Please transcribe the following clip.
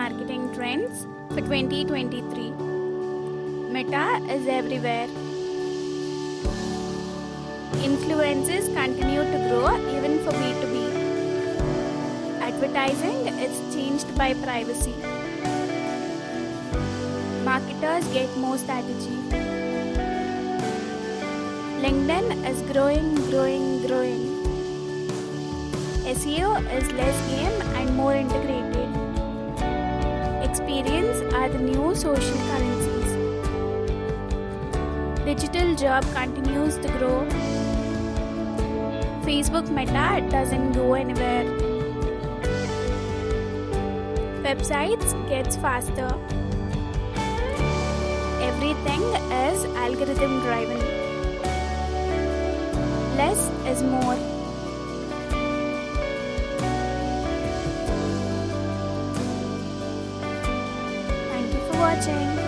marketing trends for 2023. Meta is everywhere. Influencers continue to grow even for B2B. Advertising is changed by privacy. Marketers get more strategy. LinkedIn is growing. SEO is less game and more integrated. Experience are the new social currencies. Digital job continues to grow. Facebook Meta doesn't go anywhere. Websites gets faster. Everything is algorithm driven. Less is more. Thank you for watching.